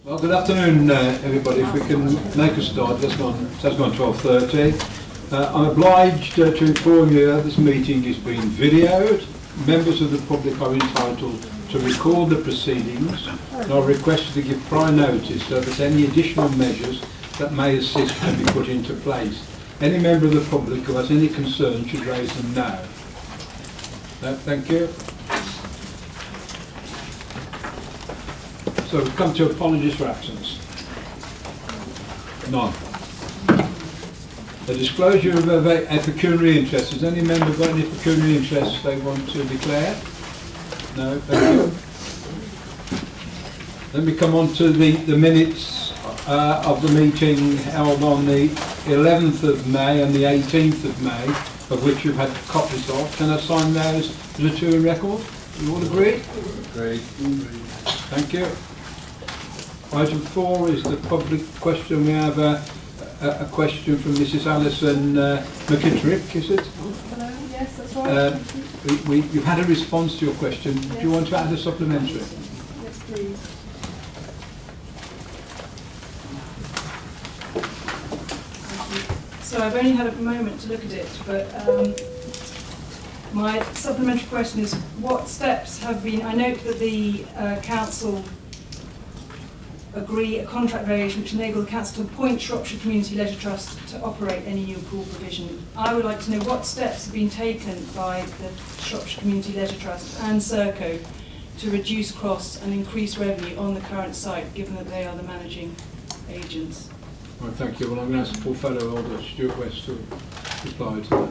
Well, good afternoon, everybody. If we can make a start, it has gone 12:30. I'm obliged to inform you that this meeting is being videoed. Members of the public are entitled to record the proceedings and are requested to give prior notice so that any additional measures that may assist can be put into place. Any member of the public who has any concern should raise them now. Thank you. So we've come to apologies for absence. None. A disclosure of a pecuniary interest. Has any member got any pecuniary interests they want to declare? No, thank you. Then we come on to the minutes of the meeting held on the 11th of May and the 18th of May, of which you've had copies of. Can I sign those as a two record? You all agree? Agreed. Thank you. Item 4 is the public question. We have a question from Mrs. Alison McKittrick, is it? Hello, yes, that's right. You've had a response to your question. Yes. Do you want to add a supplementary? Yes, please. So I've only had a moment to look at it, but my supplementary question is what steps have been, I note that the council agree a contract variation which enables the council to appoint Shropshire Community Leisure Trust to operate any new pool provision. I would like to know what steps have been taken by the Shropshire Community Leisure Trust and Serco to reduce costs and increase revenue on the current site, given that they are the managing agents. Right, thank you. Well, I'm going to ask portfolio holder Stuart West to reply to that.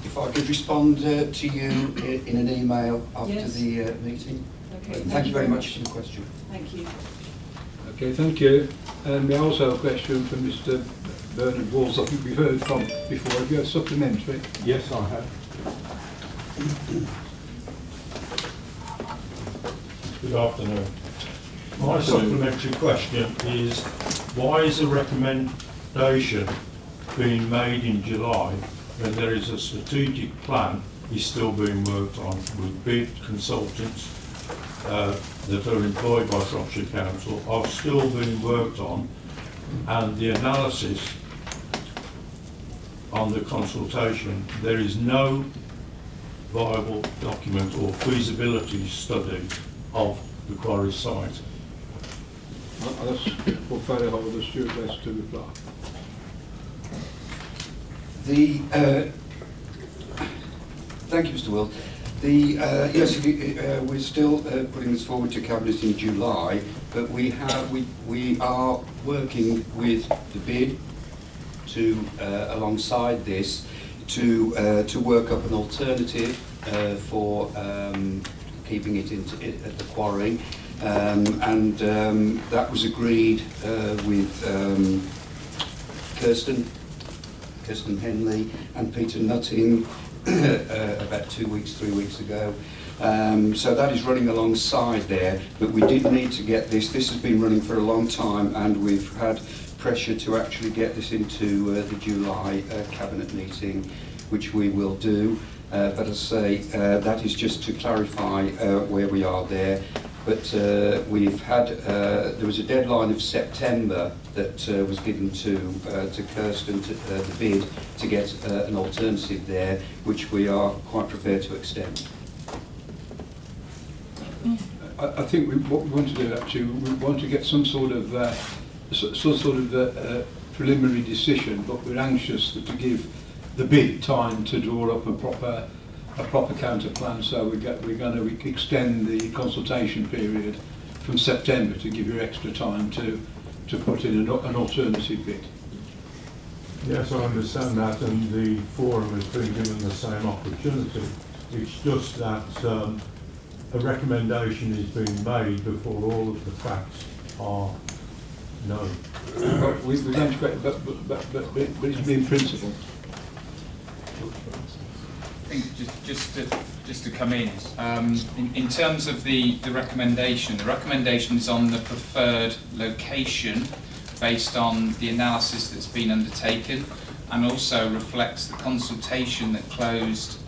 If I could respond to you in an email after Yes. the meeting. Okay, Thank you very much for the question. Thank you. Okay, thank you. And we also have a question from Mr. Bernard Walls, I think we've heard from before. Have you got a supplementary? Yes, I have. Good afternoon. My supplementary question is, why is a recommendation being made in July when there is a strategic plan is still being worked on with bid consultants that are employed by Shropshire Council are still being worked on, and the analysis on the consultation, there is no viable document or feasibility study of the quarry site. I'll ask portfolio holder Stuart West to reply. Thank you, Mr. Will. Yes, we're still putting this forward to Cabinet in July, but we are working with the bid to alongside this to work up an alternative for keeping it at the quarry, and that was agreed with Kirsten Henley and Peter Nutting about 3 weeks ago. So that is running alongside there, but we did need to get this. This has been running for a long time, and we've had pressure to actually get this into the July Cabinet meeting, which we will do. But as I say, that is just to clarify where we are there. But we've had, there was a deadline of September that was given to Kirsten, the bid, to get an alternative there, which we are quite prepared to extend. I think what we want to do actually, we want to get some sort of preliminary decision, but we're anxious to give the bid time to draw up a proper counter plan. So we're going to extend the consultation period from September to give you extra time to put in an alternative bid. Yes, I understand that, and the forum has been given the same opportunity. It's just that a recommendation is being made before all of the facts are known. But we've integrated, but it's in principle. I think just to come in terms of the recommendation is on the preferred location based on the analysis that's been undertaken, and also reflects the consultation that closed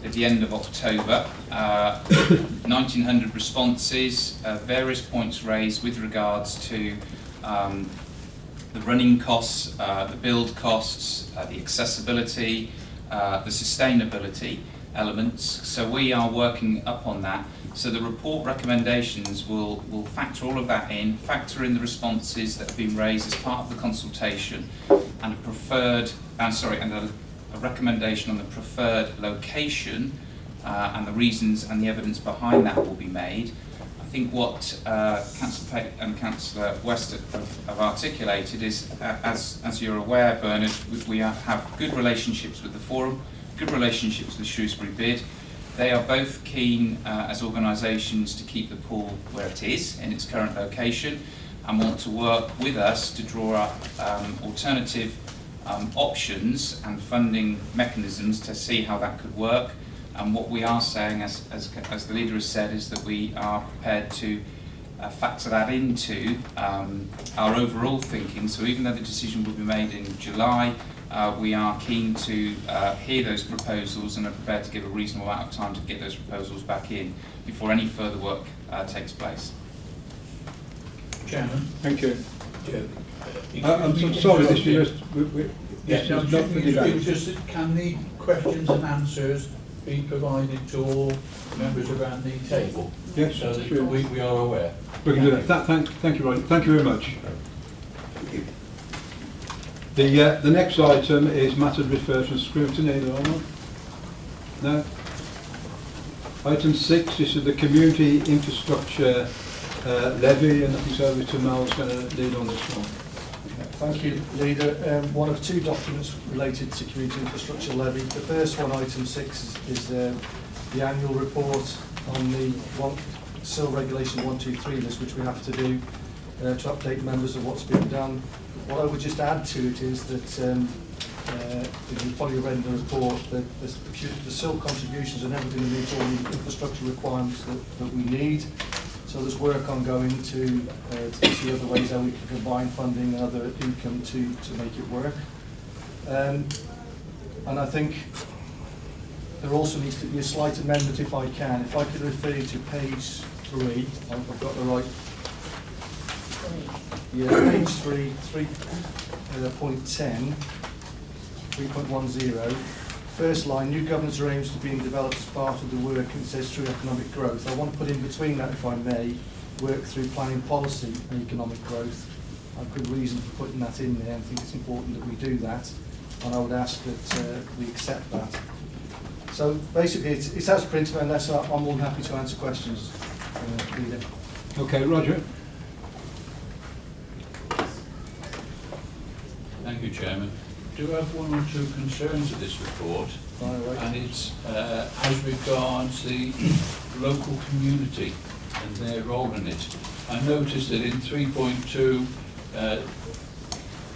at the end of October. 1,900 responses, various points raised with regards to the running costs, the build costs, the accessibility, the sustainability elements. So we are working up on that. So the report recommendations will factor all of that in, factor in the responses that have been raised as part of the consultation, and a recommendation on the preferred location, and the reasons and the evidence behind that will be made. I think what Councillor Pate and Councillor West have articulated is, as you're aware, Bernard, we have good relationships with the Forum, good relationships with Shrewsbury Bid. They are both keen as organisations to keep the pool where it is in its current location, and want to work with us to draw up alternative options and funding mechanisms to see how that could work. And what we are saying, as the leader has said, is that we are prepared to factor that into our overall thinking. So even though the decision will be made in July, we are keen to hear those proposals and are prepared to give a reasonable amount of time to get those proposals back in before any further work takes place. Chairman. Thank you. Chair. I'm sorry, this is just, Yeah, no, not for debate. just can the questions and answers be provided to all members around the table? Yes, So that sure. we are aware. We can do that. Thank you, Roger. Thank you very much. The next item is matters referred to scrutiny. No? Item 6, this is the community infrastructure levy, and I think over to Mel's going to lead on this one. Thank you, Leader. One of two documents related to community infrastructure levy. The first one, item 6, is the annual report on the SIL Regulation 123 list, which we have to do to update members of what's been done. What I would just add to it is that you've probably read in the report that the SIL contributions are never going to meet all the infrastructure requirements that we need. So there's work ongoing to see other ways how we can combine funding and other income to make it work. And I think there also needs to be a slight amendment, if I can. If I could refer you to page 3, I've got the right. Yeah, page 3, 3.10, 3.10. First line, new governance aims to being developed as part of the work, and it says through economic growth. I want to put in between that, if I may, work through planning policy and economic growth. I've good reason for putting that in there, and I think it's important that we do that, and I would ask that we accept that. So basically it's as printed, unless I'm more than happy to answer questions, Leader. Okay, Roger. Thank you, Chairman. Do have one or two concerns with this report, and it's as regards the local community and their role in it. I noticed that in 3.2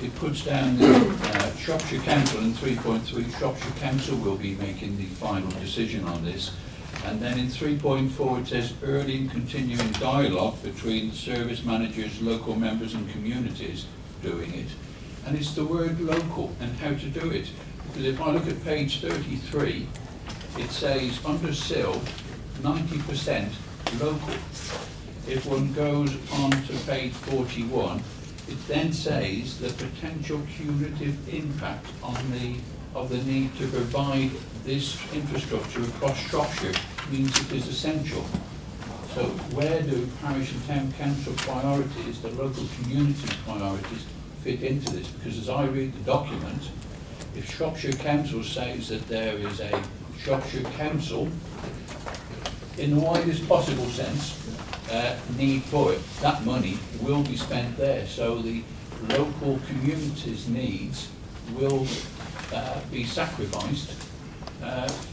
it puts down the Shropshire Council, in 3.3 Shropshire Council will be making the final decision on this, and then in 3.4 it says early and continuing dialogue between service managers, local members and communities doing it. And it's the word local and how to do it. Because if I look at page 33, it says under SIL, 90% local. If one goes on to page 41, it then says the potential cumulative impact of the need to provide this infrastructure across Shropshire means it is essential. So where do parish and town council priorities, the local community priorities, fit into this? Because as I read the document, if Shropshire Council says that there is a Shropshire Council, in the widest possible sense, need for it, that money will be spent there. So the local community's needs will be sacrificed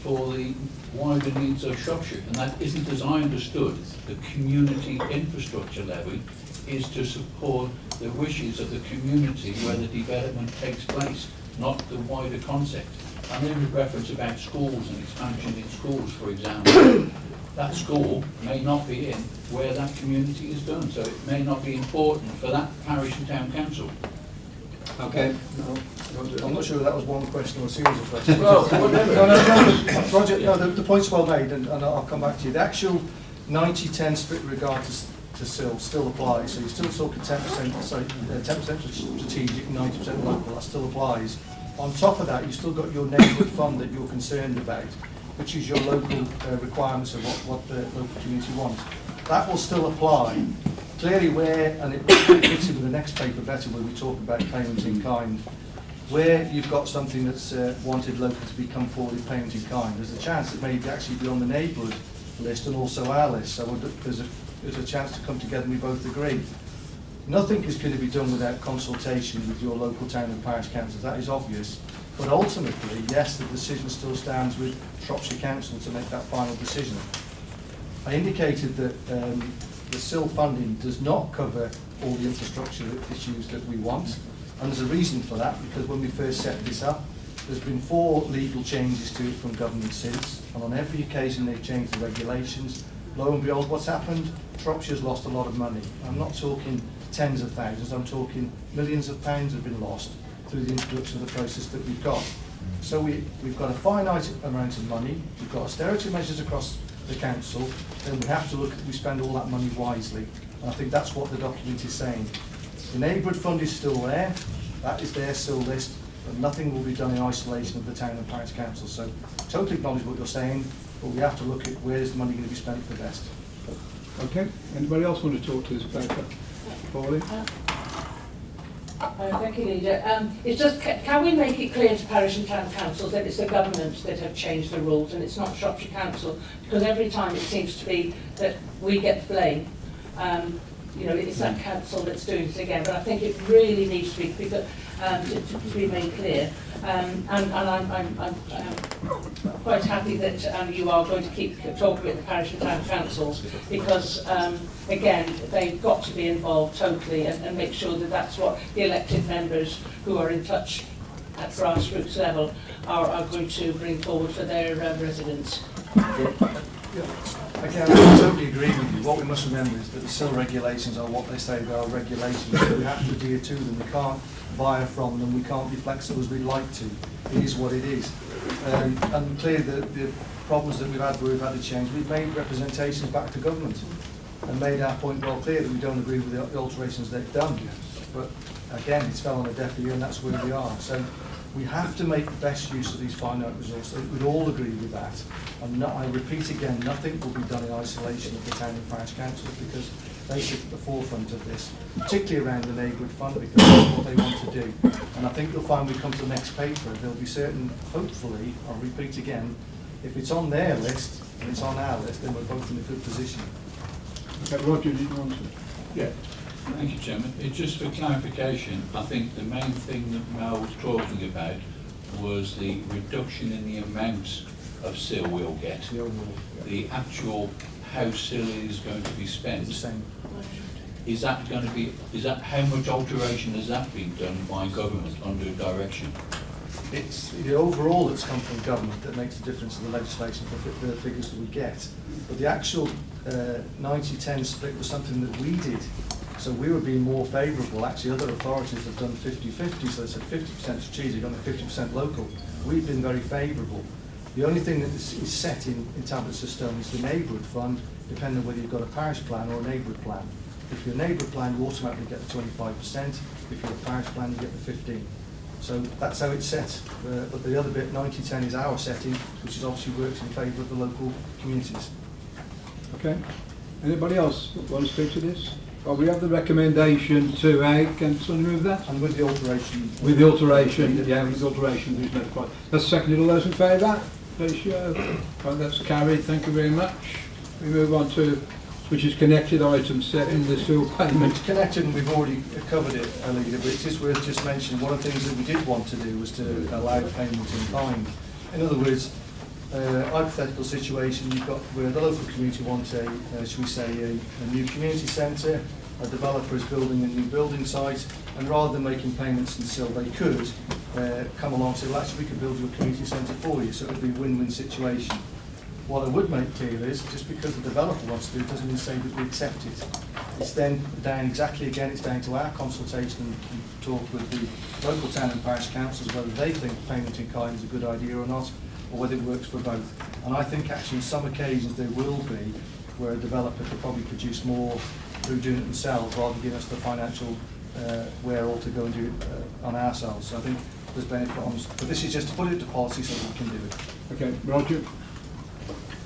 for the wider needs of Shropshire. And that isn't, as I understood, the community infrastructure levy is to support the wishes of the community where the development takes place, not the wider concept. And there was reference about schools and expansion in schools, for example. That school may not be in where that community is done, so it may not be important for that parish and town council. Okay. I'm not sure if that was one question or a series of questions. Well, whatever. Roger, no, the point's well made, and I'll come back to you. The actual 90-10 split with regard to still applies, so you're still talking 10%, sorry, 10% strategic, 90% local, that still applies. On top of that, you've still got your neighbourhood fund that you're concerned about, which is your local requirements of what the local community wants. That will still apply. Clearly where, and it fits in with the next paper better where we talk about payment in kind, where you've got something that's wanted local to be come forward in payment in kind, there's a chance that maybe actually be on the neighbourhood list and also our list, so there's a chance to come together and we both agree. Nothing is going to be done without consultation with your local town and parish councils, that is obvious. But ultimately, yes, the decision still stands with Shropshire Council to make that final decision. I indicated that the SIL funding does not cover all the infrastructure issues that we want, and there's a reason for that, because when we first set this up, there's been 4 legal changes to it from government since, and on every occasion they've changed the regulations. Lo and behold, what's happened? Shropshire's lost a lot of money. I'm not talking tens of thousands, I'm talking millions of pounds have been lost through the introduction of the process that we've got. So we've got a finite amount of money, we've got austerity measures across the council, then we have to look at we spend all that money wisely. And I think that's what the document is saying. The neighbourhood fund is still there, that is their SIL list, but nothing will be done in isolation of the town and parish council. So totally acknowledge what you're saying, but we have to look at where's the money going to be spent for best. Okay. Anybody else want to talk to this paper? Pauline? Thank you, Leader. It's just, can we make it clear to parish and town councils that it's the government that have changed the rules and it's not Shropshire Council? Because every time it seems to be that we get the blame. You know, it's that council that's doing it again, but I think it really needs to be made clear. And I'm quite happy that you are going to keep talking with the parish and town councils, because again, they've got to be involved totally and make sure that that's what the elected members who are in touch at grassroots level are going to bring forward for their residents. Again, I totally agree with you. What we must remember is that the SIL regulations are what they say they are, regulations. So we have to adhere to them. We can't veer from them. We can't be flexible as we'd like to. It is what it is. And clearly the problems that we've had where we've had to change, we've made representations back to government and made our point well clear that we don't agree with the alterations they've done. But again, it's fell on a deaf ear and that's where we are. So we have to make the best use of these finite resources. We'd all agree with that. And I repeat again, nothing will be done in isolation of the town and parish councils, because they sit at the forefront of this, particularly around the neighbourhood fund, because that's what they want to do. And I think you'll find we come to the next paper, there'll be certain, hopefully, I'll repeat again, if it's on their list and it's on our list, then we're both in a good position. Okay, Roger, did you want to? Yeah. Thank you, Chairman. It's just for clarification, I think the main thing that Mel was talking about was the reduction in the amount of SIL we'll get. The actual how SIL is going to be spent. It's the same. Is that going to be, how much alteration has that been done by government under direction? It's the overall that's come from government that makes a difference in the legislation for the figures that we get. But the actual 90-10 split was something that we did. So we were being more favourable. Actually, other authorities have done 50-50, so they said 50% strategic and 50% local. We've been very favourable. The only thing that is set in tablets of stone is the neighbourhood fund, depending on whether you've got a parish plan or a neighbourhood plan. If you're a neighbourhood plan, you automatically get the 25%. If you're a parish plan, you get the 15%. So that's how it's set. But the other bit, 90-10, is our setting, which is obviously works in favour of the local communities. Okay. Anybody else want to speak to this? Well, we have the recommendation to add. Can someone move that? And with the alteration. With the alteration, yeah, with the alteration, there's no point. That's seconded. All those in favour? Please show. Right, that's carried. Thank you very much. We move on to, which is connected, item 7, the SIL payment. It's connected, and we've already covered it, Leader, but it's just worth just mentioning one of the things that we did want to do was to allow payment in kind. In other words, hypothetical situation, you've got where the local community wants should we say, a new community centre, a developer is building a new building site, and rather than making payments in SIL, they could come along and say, well, actually, we could build your community centre for you, so it would be a win-win situation. What I would make clear is, just because the developer wants to do it, doesn't mean to say that we accept it. It's then down exactly again, it's down to our consultation and talk with the local town and parish councils whether they think payment in kind is a good idea or not, or whether it works for both. And I think actually on some occasions there will be where a developer could probably produce more through doing it themselves rather than giving us the financial wherewithal to go and do it on ourselves. So I think there's benefit on this. But this is just to put it into policy so that we can do it. Okay, Roger?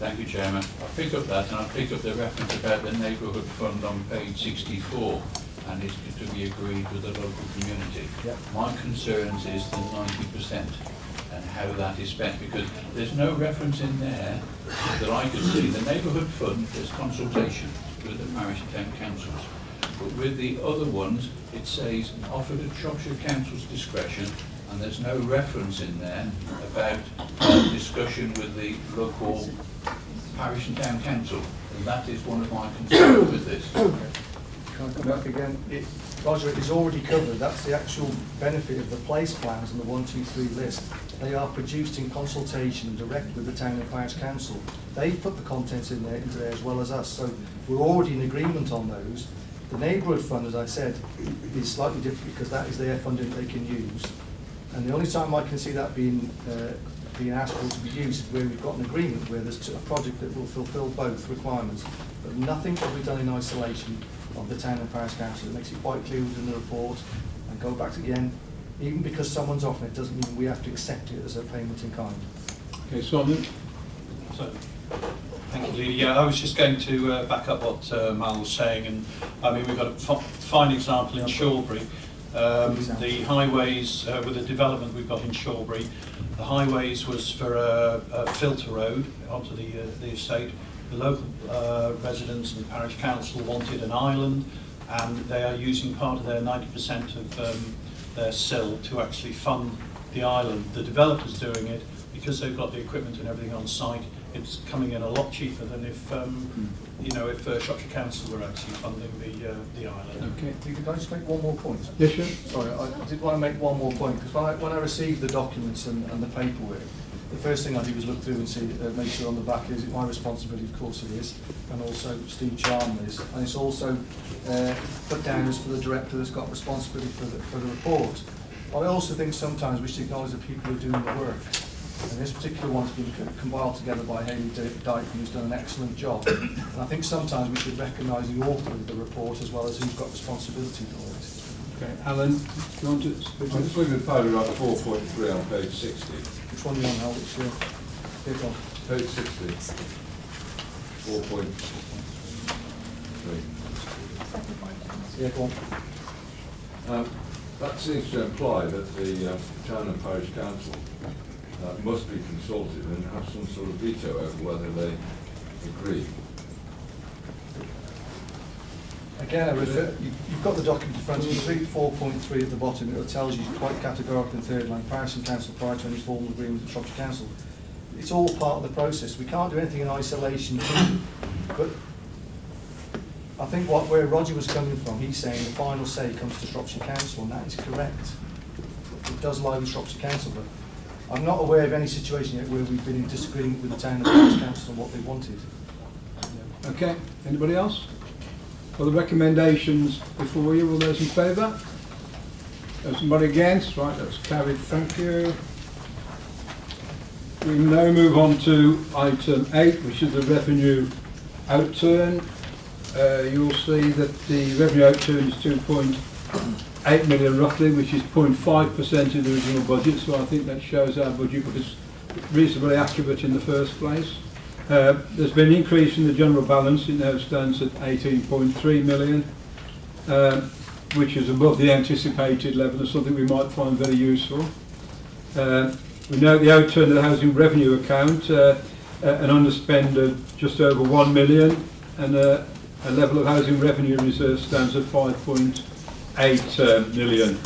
Thank you, Chairman. I'll pick up that, and I'll pick up the reference about the neighbourhood fund on page 64, and it's to be agreed with the local community. Yep. My concerns is the 90% and how that is spent, because there's no reference in there that I could see. The neighbourhood fund, there's consultation with the parish and town councils, but with the other ones, it says offered at Shropshire Council's discretion, and there's no reference in there about discussion with the local parish and town council, and that is one of my concerns with this. Can I come back again? Roger, it is already covered. That's the actual benefit of the place plans and the 1, 2, 3 list. They are produced in consultation direct with the town and parish council. They put the contents in there, into there as well as us. So we're already in agreement on those. The neighbourhood fund, as I said, is slightly different because that is their funding they can use. And the only time I can see that being asked for to be used is where we've got an agreement where there's a project that will fulfil both requirements. But nothing will be done in isolation of the town and parish council. It makes it quite clear within the report. And go back again, even because someone's offering it doesn't mean we have to accept it as a payment in kind. Okay, Simon? So, thank you, Leader. Yeah, I was just going to back up what Mal was saying, and I mean we've got a fine example in Shawbury. The highways, with the development we've got in Shawbury, the highways was for a filter road onto the estate. The local residents and the parish council wanted an island, and they are using part of their 90% of their SIL to actually fund the island. The developer's doing it because they've got the equipment and everything on site. It's coming in a lot cheaper than if if Shropshire Council were actually funding the island. Okay. Can I just make one more point? Yes, sir. Sorry, I did want to make one more point, because when I received the documents and the paperwork, the first thing I did was look through and see, make sure on the back, is it my responsibility? Of course it is, and also Steve Chalmers, and it's also put down as for the director that's got responsibility for the report. I also think sometimes we should acknowledge the people who are doing the work. And this particular one's been compiled together by Hayley Dyke, who's done an excellent job. And I think sometimes we should recognise the author of the report as well as who's got responsibility for it. Okay, Alan, do you want to speak? I'm just looking at paragraph 4.3 on page 60. Which one are you on, Hal? Which bit on? Page 60. 4.3. Yeah, go on. That seems to imply that the town and parish council must be consulted and have some sort of veto over whether they agree. Again, I refer, you've got the document in front of you. Read 4.3 at the bottom. It tells you quite categorically in third line, parish and council prior to any formal agreement with Shropshire Council. It's all part of the process. We can't do anything in isolation. But I think where Roger was coming from, he's saying the final say comes to Shropshire Council, and that is correct. It does lie with Shropshire Council, but I'm not aware of any situation yet where we've been in disagreement with the town and parish council on what they wanted. Okay, anybody else? Well, the recommendations before you, all those in favour? Somebody against? Right, that's carried, thank you. We now move on to item 8, which is the revenue outturn. You'll see that the revenue outturn is 2.8 million roughly, which is 0.5% of the original budget, so I think that shows our budget was reasonably accurate in the first place. There's been an increase in the general balance. It now stands at 18.3 million, which is above the anticipated level and something we might find very useful. We note the outturn of the housing revenue account, an underspend of just over 1 million, and a level of housing revenue reserve stands at 5.8 million.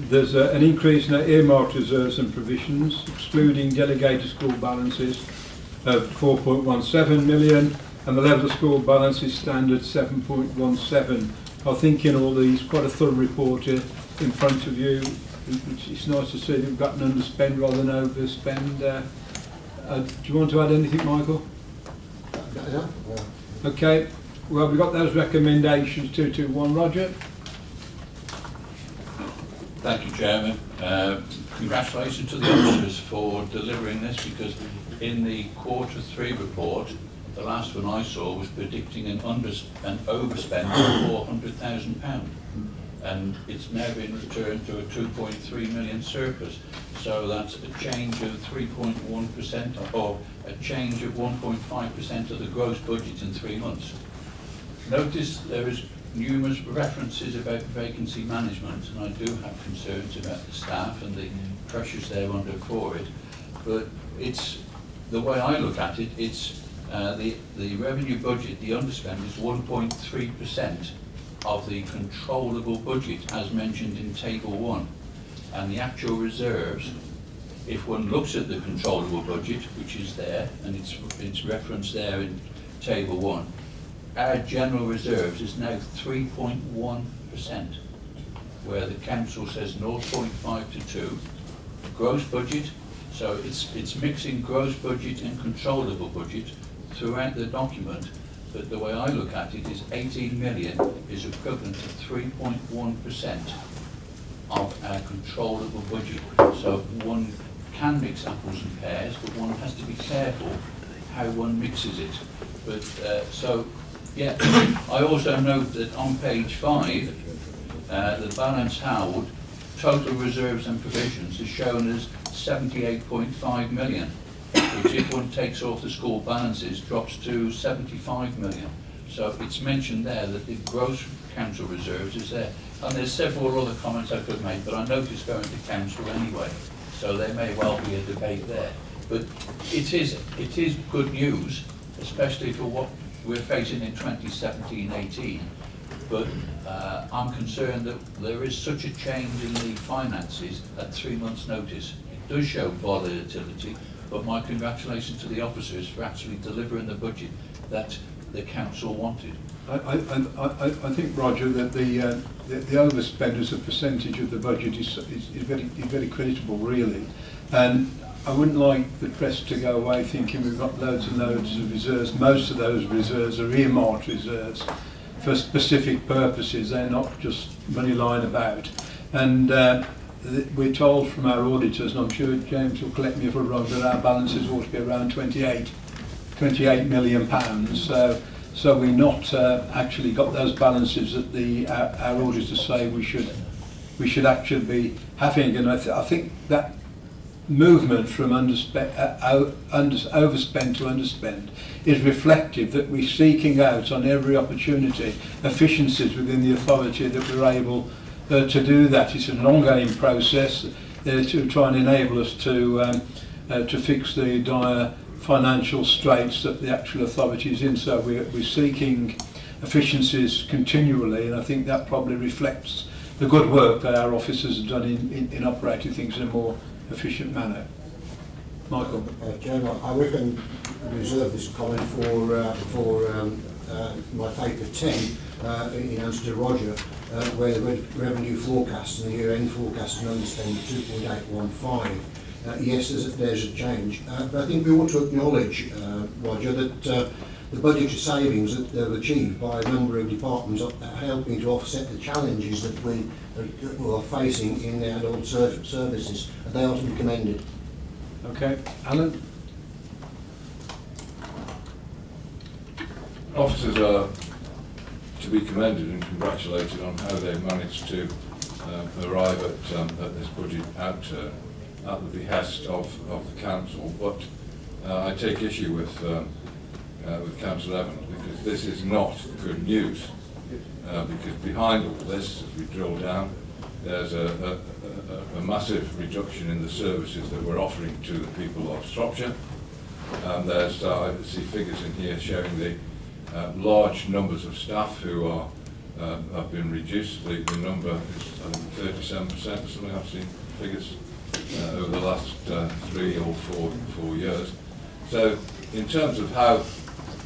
There's an increase in our earmarked reserves and provisions, excluding delegated school balances, of 4.17 million, and the level of school balances stand at 7.17. I think in all these, quite a thorough report in front of you. It's nice to see that we've got an underspend rather than overspend. Do you want to add anything, Michael? Okay, well, we've got those recommendations, 221. Roger? Thank you, Chairman. Congratulations to the officers for delivering this, because in the Q3 report, the last one I saw was predicting an overspend of £400,000, and it's now been returned to a 2.3 million surplus. So that's a change of 3.1%, or a change of 1.5% of the gross budget in 3 months. Notice there is numerous references about vacancy management, and I do have concerns about the staff and the pressures they're under for it. But it's, the way I look at it, it's the revenue budget, the underspend is 1.3% of the controllable budget as mentioned in Table 1. And the actual reserves, if one looks at the controllable budget, which is there, and it's referenced there in Table 1, our general reserves is now 3.1%, where the council says 0.5 to 2. Gross budget, so it's mixing gross budget and controllable budget throughout the document, but the way I look at it is 18 million is equivalent to 3.1% of our controllable budget. So one can mix apples and pears, but one has to be careful how one mixes it. But so, yeah, I also note that on page 5, the balance held, total reserves and provisions is shown as 78.5 million, which if one takes off the school balances drops to 75 million. So it's mentioned there that the gross council reserves is there. And there's several other comments I could make, but I noticed going to council anyway, so there may well be a debate there. But it is good news, especially for what we're facing in 2017-18. But I'm concerned that there is such a change in the finances at 3 months' notice. It does show volatility, but my congratulations to the officers for actually delivering the budget that the council wanted. I think, Roger, that the overspend as a percentage of the budget is very creditable, really. And I wouldn't like the press to go away thinking we've got loads and loads of reserves. Most of those reserves are earmarked reserves for specific purposes. They're not just money lying about. And we're told from our auditors, and I'm sure James will correct me if I'm wrong, that our balances ought to be around 28 million pounds. So we're not actually got those balances that our auditors say we should actually be having. And I think that movement from overspend to underspend is reflective that we're seeking out on every opportunity efficiencies within the authority that we're able to do that. It's an ongoing process to try and enable us to fix the dire financial straits that the actual authority is in. So we're seeking efficiencies continually, and I think that probably reflects the good work that our officers have done in operating things in a more efficient manner. Michael. Chairman, I reckon reserve this comment for my paper 10 in answer to Roger, where the revenue forecast and the year-end forecast and underspend 2.815. Yes, there's a change, but I think we ought to acknowledge, Roger, that the budgetary savings that they've achieved by a number of departments are helping to offset the challenges that we are facing in the adult services. They are to be commended. Okay, Alan? Officers are to be commended and congratulated on how they've managed to arrive at this budget outturn at the behest of the council. But I take issue with Councillor Evans, because this is not good news. Because behind all this, as we drill down, there's a massive reduction in the services that we're offering to the people of Shropshire. There's, I see figures in here showing the large numbers of staff who are have been reduced. The number is, I think, 37% or something. I've seen figures over the last 3 or 4 years. So in terms of how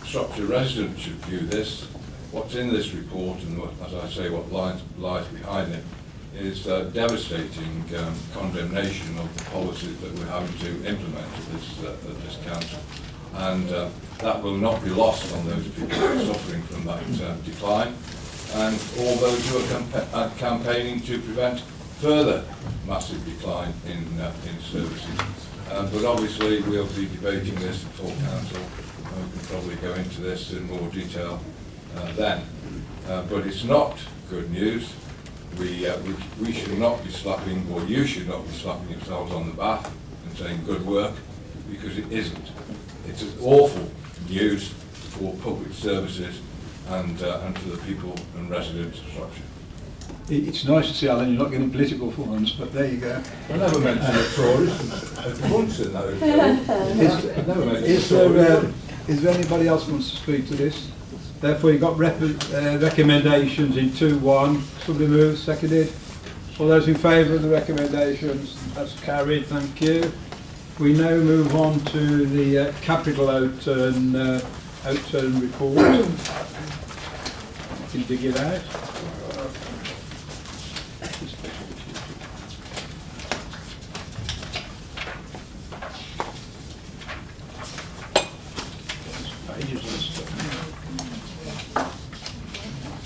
Shropshire residents should view this, what's in this report and what, as I say, what lies behind it is devastating condemnation of the policies that we're having to implement at this council. and that will not be lost on those people who are suffering from that decline, and all those who are campaigning to prevent further massive decline in services. But obviously we'll be debating this at full council, and we can probably go into this in more detail then. But it's not good news. We should not be slapping, or you should not be slapping yourselves on the back and saying good work, because it isn't. It's awful news for public services and for the people and residents of Shropshire. It's nice to see, Alan, you're not getting political for once, but there you go. I never mentioned the Tories once in those. I never mentioned Is there anybody else who wants to speak to this? Therefore, you've got recommendations in 2.1. Somebody moved, seconded. All those in favour of the recommendations? That's carried, thank you. We now move on to the capital outturn report. You can dig it out.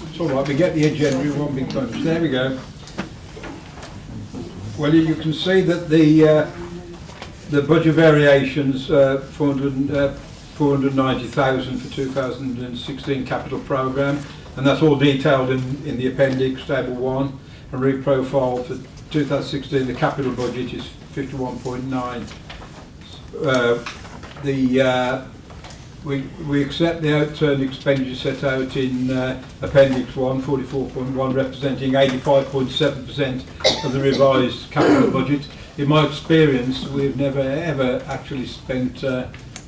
It's all right, we get the agenda in one big bunch. There we go. Well, you can see that the budget variations, 490,000 for 2016 capital programme, and that's all detailed in the appendix, table 1, and reprofiled for 2016. The capital budget is 51.9. We accept the outturn expenditure set out in Appendix 1, 44.1, representing 85.7% of the revised capital budget. In my experience, we've never ever actually spent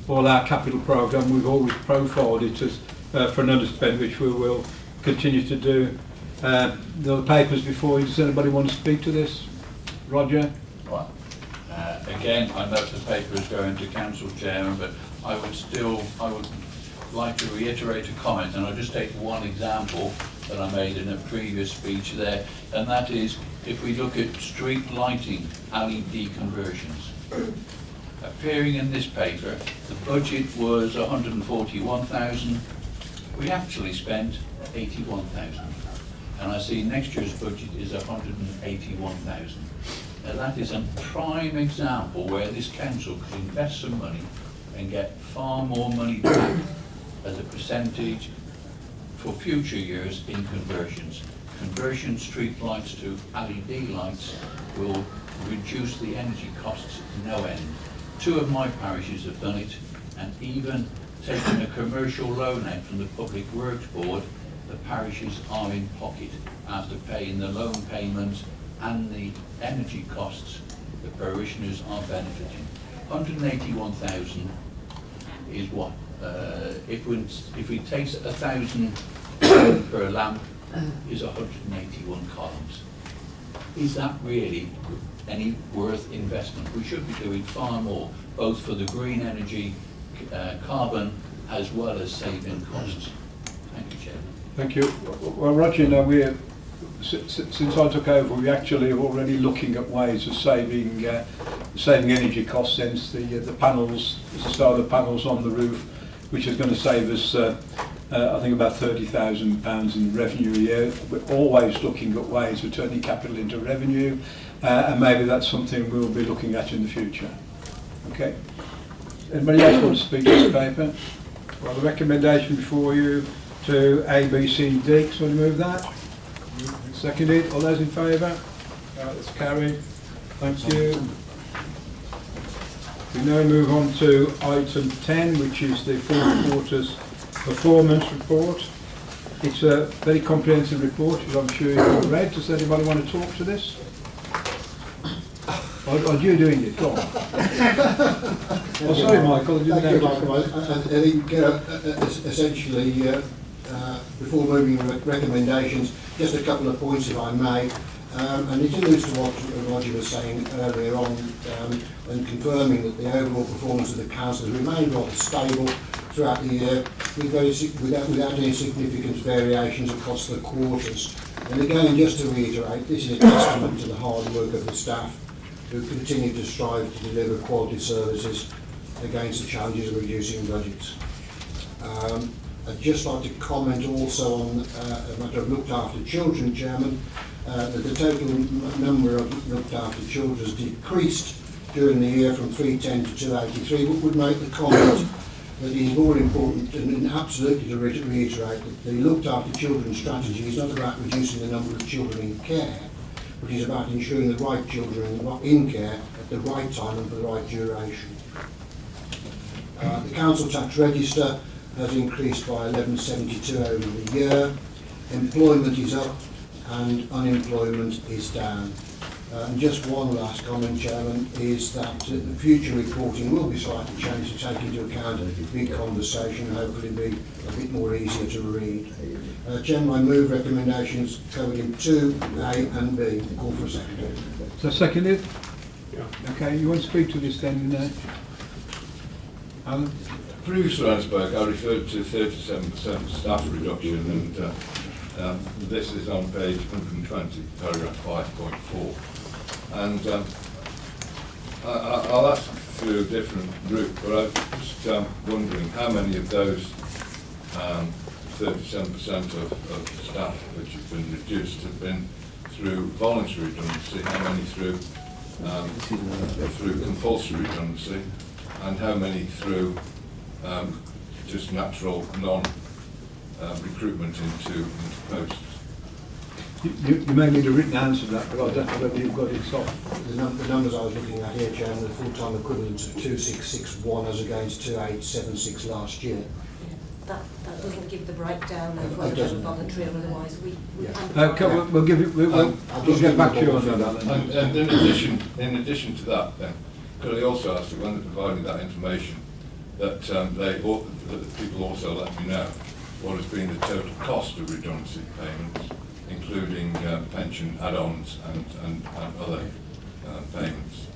all our capital programme. We've always profiled it as for an underspend, which we will continue to do. The papers before you. Does anybody want to speak to this? Roger? Well, again, I know the paper is going to Council Chairman, but I would like to reiterate a comment, and I'll just take one example that I made in a previous speech there, and that is if we look at street lighting LED conversions. Appearing in this paper, the budget was 141,000. We actually spent 81,000. And I see next year's budget is 181,000. Now that is a prime example where this council could invest some money and get far more money back as a percentage for future years in conversions. Conversion street lights to LED lights will reduce the energy costs no end. 2 of my parishes have done it, and even taking a commercial loan out from the Public Works Board, the parishes are in pocket after paying the loan payments and the energy costs. The parishioners are benefiting. 181,000 is what? If we take 1,000 per lamp, is 181 columns. Is that really any worth investment? We should be doing far more, both for the green energy, carbon, as well as saving costs. Thank you, Chairman. Thank you. Well, Roger, now since I took over, we're actually already looking at ways of saving energy costs. Since the panels, the solar panels on the roof, which is going to save us, I think, about £30,000 in revenue a year. We're always looking at ways of turning capital into revenue, and maybe that's something we'll be looking at in the future. Okay. Anybody else want to speak to this paper? Well, the recommendation before you to A, B, C, and D. So we move that. Seconded. All those in favour? That's carried. Thank you. We now move on to item 10, which is the fourth quarter's performance report. It's a very comprehensive report, as I'm sure you've all read. Does anybody want to talk to this? Or you doing it? Go on. Oh, sorry, Michael. Thank you, Michael. I think essentially, before moving recommendations, just a couple of points, if I may. And it alludes to what Roger was saying earlier on, and confirming that the overall performance of the council has remained rather stable throughout the year, without any significant variations across the quarters. And again, just to reiterate, this is a testament to the hard work of the staff who continue to strive to deliver quality services against the challenges of reducing budgets. I'd just like to comment also on a matter of looked after children, Chairman, that the total number of looked after children has decreased during the year from 310 to 283, but would make the comment that it is more important and absolutely to reiterate that the looked after children strategy is not about reducing the number of children in care, but is about ensuring the right children in care at the right time and for the right duration. The council tax register has increased by 1172 over the year. Employment is up and unemployment is down. And just one last comment, Chairman, is that the future reporting will be slightly changed to take into account a big conversation and hopefully be a bit more easier to read. Chairman, I move recommendations covered in 2A and B. Call for a second. So seconded? Yeah. Okay, you want to speak to this then, Alan? Previously when I spoke, I referred to 37% staff reduction, and this is on page 120, paragraph 5.4. And I'll ask through a different route, but I'm just wondering how many of those 37% of staff which have been reduced have been through voluntary redundancy, how many through compulsory redundancy, and how many through just natural non-recruitment into posts. You may need a written answer to that, but I don't know whether you've got it soft. The numbers I was looking at here, Chairman, the full-time equivalent of 2661 as against 2876 last year. That doesn't give the breakdown of whether it's voluntary or otherwise. We'll give it. We'll get back to you on that, Alan. And in addition to that, then, could I also ask that when they're providing that information, that that people also let me know what has been the total cost of redundancy payments, including pension add-ons and other payments.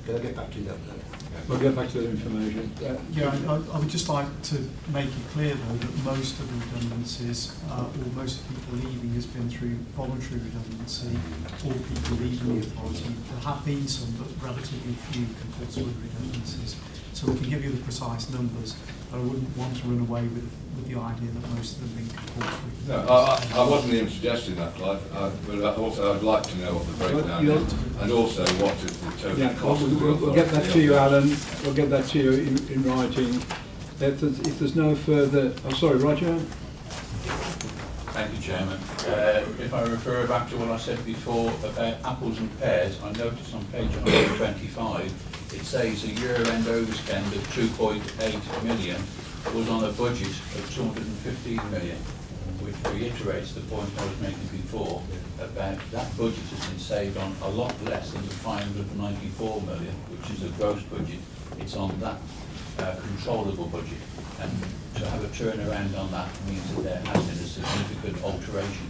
Can I get back to that then? We'll get back to that information. Yeah, I would just like to make it clear though that most of the redundancies, or most of the people leaving has been through voluntary redundancy, or people leaving the authority. There have been some, but relatively few compulsory redundancies. So we can give you the precise numbers, but I wouldn't want to run away with the idea that most of them being compulsory. No, I wasn't even suggesting that, Clive, but also I'd like to know what the breakdown is, and also what is the total cost of the We'll get that to you, Alan. We'll get that to you in writing. If there's no further... Oh, sorry, Roger? Thank you, Chairman. If I refer back to what I said before about apples and pears, I noticed on page 125 it says a year-end overspend of 2.8 million was on a budget of 215 million, which reiterates the point I was making before about that budget has been saved on a lot less than the 594 million, which is the gross budget. It's on that controllable budget. And to have a turnaround on that means that there has been a significant alteration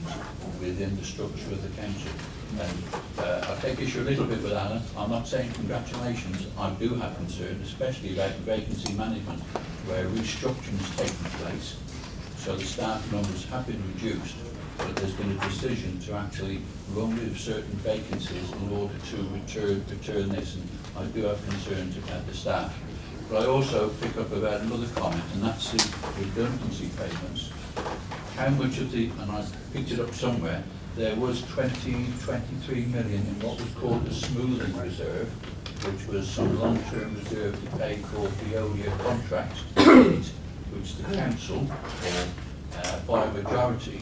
within the structure of the council. And I take issue a little bit with Alan. I'm not saying congratulations. I do have concern, especially about vacancy management, where restructuring has taken place. So the staff numbers have been reduced, but there's been a decision to actually run with certain vacancies in order to return this. And I do have concerns about the staff. But I also pick up about another comment, and that's the redundancy payments. How much of the, and I picked it up somewhere, there was 23 million in what was called the smoothing reserve, which was some long-term reserve to pay for Veolia contracts, which the council, by a majority,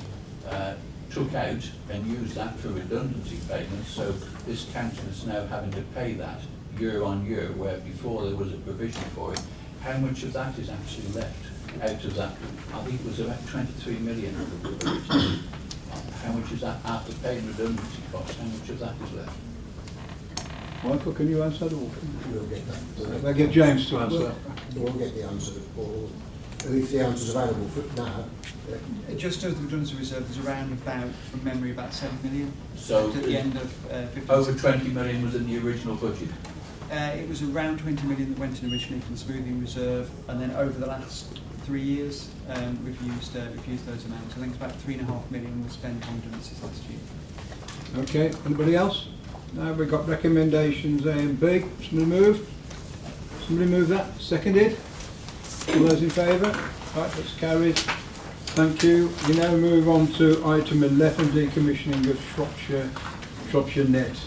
took out and used that for redundancy payments. So this council is now having to pay that year on year, where before there was a provision for it. How much of that is actually left out of that? I think it was about 23 million. How much is that after paying redundancy costs? How much of that is left? Michael, can you answer that? We'll get that. I'll get James to answer. We'll get the answer, or if the answer's available for now. Just as the redundancy reserve is around about, from memory, about 7 million. So at the end of 15. Over 20 million was in the original budget. It was around 20 million that went in originally from the smoothing reserve, and then over the last 3 years, we've used those amounts. I think it's about 3.5 million was spent on redundancies last year. Okay, anybody else? No, we've got recommendations A and B. Somebody move? Somebody move that? Seconded? All those in favour? Right, that's carried. Thank you. We now move on to item 11, decommissioning of Shropshire Net.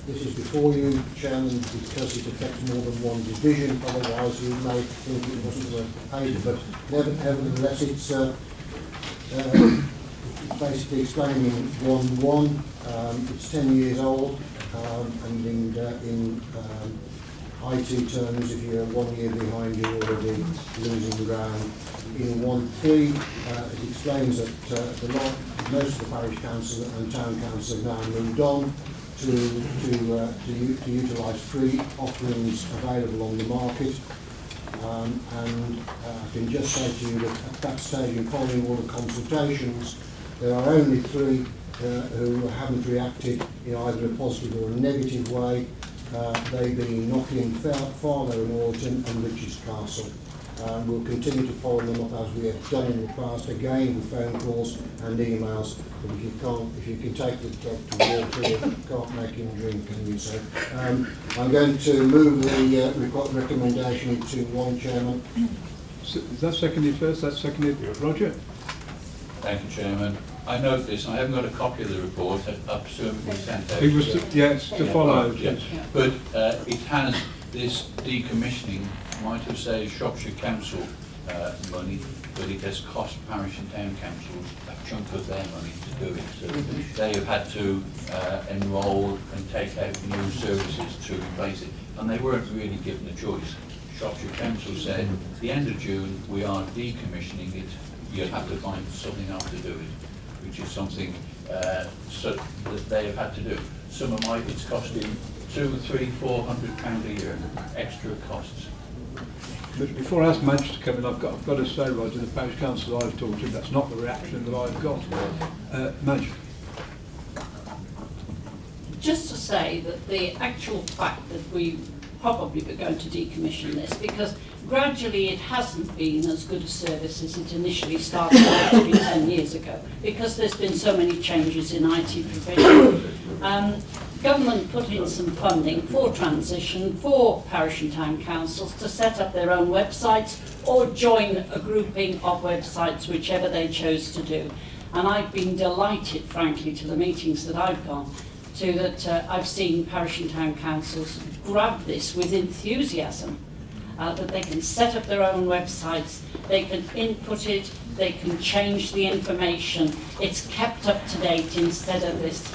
This is before you, Chairman, because it affects more than one division, otherwise you may think it wasn't worth the paper, but nevertheless it's basically explaining 1.1. It's 10 years old, and in IT terms, if you're 1 year behind, you're already losing ground. In 1.3, it explains that most of the parish council and town council have now moved on to utilise free offerings available on the market. And I can just say to you that at that stage, in following all the consultations, there are only 3 who haven't reacted in either a positive or a negative way. They being Knocklin, Farlow and Orton and Richards Castle. We'll continue to follow them up as we have done in the past, again with phone calls and emails. But if you can take the dog to water, you can't make him drink, can you? So I'm going to move the recommendation to 1, Chairman. Is that seconded first? That's seconded. Roger? Thank you, Chairman. I note this, I haven't got a copy of the report, I've presumably sent out. It was to follow. Yeah. But it has this decommissioning, might have said Shropshire Council money, but it has cost parish and town councils a chunk of their money to do it. So they have had to enrol and take out new services to replace it, and they weren't really given a choice. Shropshire Council said, at the end of June, we are decommissioning it, you'll have to find something else to do it, which is something that they have had to do. Some of it's costing £200, £300, £400 a year, extra costs. But before I ask Madge to come in, I've got to say, Roger, the parish council I've talked to, that's not the reaction that I've got. Madge. Just to say that the actual fact that we probably were going to decommission this, because gradually it hasn't been as good a service as it initially started out to be 10 years ago, because there's been so many changes in IT provision. Government put in some funding for transition for parish and town councils to set up their own websites or join a grouping of websites, whichever they chose to do. And I've been delighted, frankly, to the meetings that I've gone to, that I've seen parish and town councils grab this with enthusiasm, that they can set up their own websites, they can input it, they can change the information, it's kept up to date instead of this.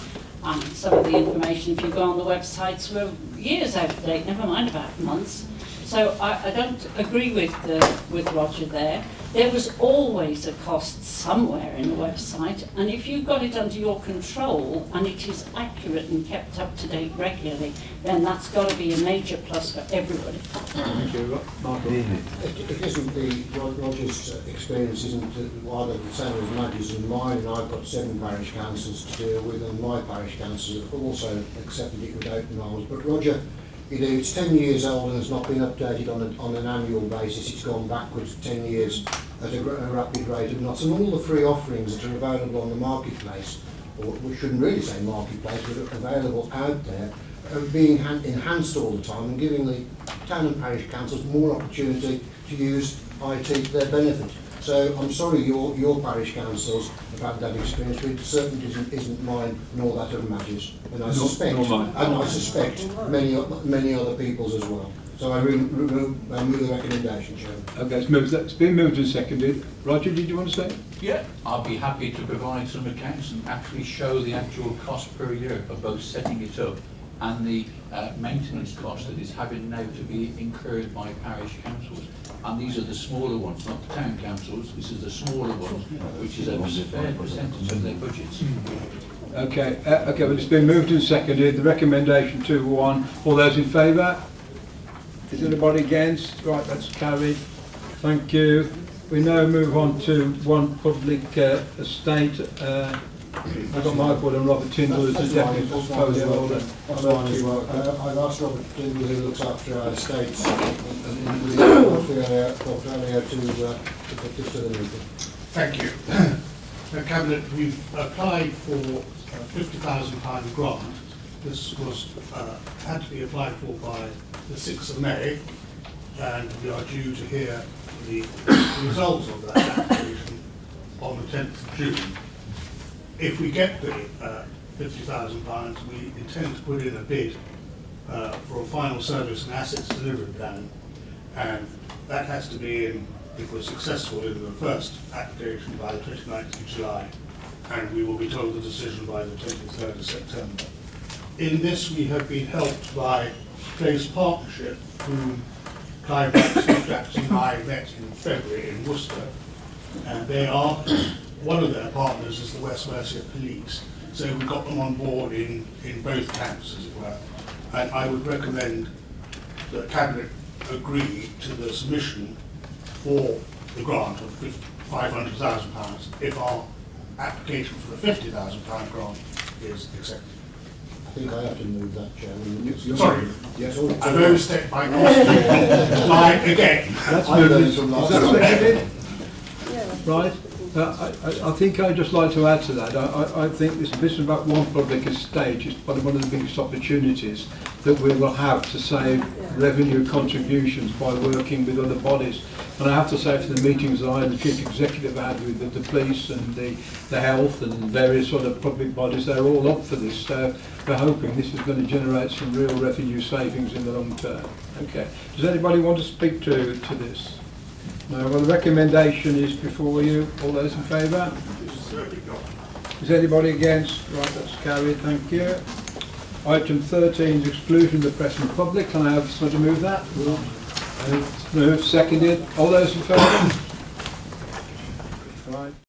Some of the information, if you go on the websites, were years out of date, never mind about months. So I don't agree with Roger there. There was always a cost somewhere in the website, and if you've got it under your control and it is accurate and kept up to date regularly, then that's got to be a major plus for everybody. Thank you, Michael. It isn't Roger's experience isn't either the same as Madge's and mine, and I've got 7 parish councils to deal with, and my parish councils have also accepted it with open arms. But Roger, it's 10 years old and has not been updated on an annual basis. It's gone backwards 10 years at a rapid rate of knots. And all the free offerings that are available on the marketplace, or we shouldn't really say marketplace, but available out there, are being enhanced all the time and giving the town and parish councils more opportunity to use IT to their benefit. So I'm sorry your parish councils have had that experience, but it certainly isn't mine nor that of Madge's. And I suspect many other people's as well. So I move the recommendation, Chairman. Okay, it's been moved and seconded. Roger, did you want to say? Yeah, I'll be happy to provide some accounts and actually show the actual cost per year of both setting it up and the maintenance cost that is having now to be incurred by parish councils. And these are the smaller ones, not the town councils. This is the smaller ones, which is a fair percentage of their budgets. Okay, well, it's been moved and seconded. The recommendation 2-1. All those in favour? Is anybody against? Right, that's carried. Thank you. We now move on to one public estate. I've got Michael and Robert Tyndall as the deputy portfolio holder. That's fine as well. I've asked Robert Tyndall, who looks after our estates and with the portfolio to put this to the meeting. Thank you. Cabinet, we've applied for £50,000 grant. This was had to be applied for by the 6th of May. and we are due to hear the results of that application on the 10th of June. If we get the £50,000, we intend to put in a bid for a final service and assets delivery plan, and that has to be in, if we're successful in the first application, by the 29th of July, and we will be told the decision by the 23rd of September. In this, we have been helped by Close Partnership, whom Clive Jackson and I met in February in Worcester, and they are, one of their partners is the West Mercia Police, so we got them on board in both camps, as it were. And I would recommend that Cabinet agree to the submission for the grant of £500,000 if our application for the £50,000 grant is accepted. I think I have to move that, Chairman. Sorry. Yes, I overstepped my cost again. That's I learned moved. from Is last that time. seconded? Right. I think I'd just like to add to that. I think this is about one public estate. It's probably one of the biggest opportunities that we will have to save revenue contributions by working with other bodies. And I have to say, for the meetings that I and the Chief Executive had with the police and the health and various other public bodies, they're all up for this. So we're hoping this is going to generate some real revenue savings in the long term. Okay. Does anybody want to speak to this? No, well, the recommendation is before you. All those in favour? Is anybody against? Right, that's carried. Thank you. Item 13 is exclusion of the press and public. Can I have someone to move that? Moved. Seconded. All those in favour?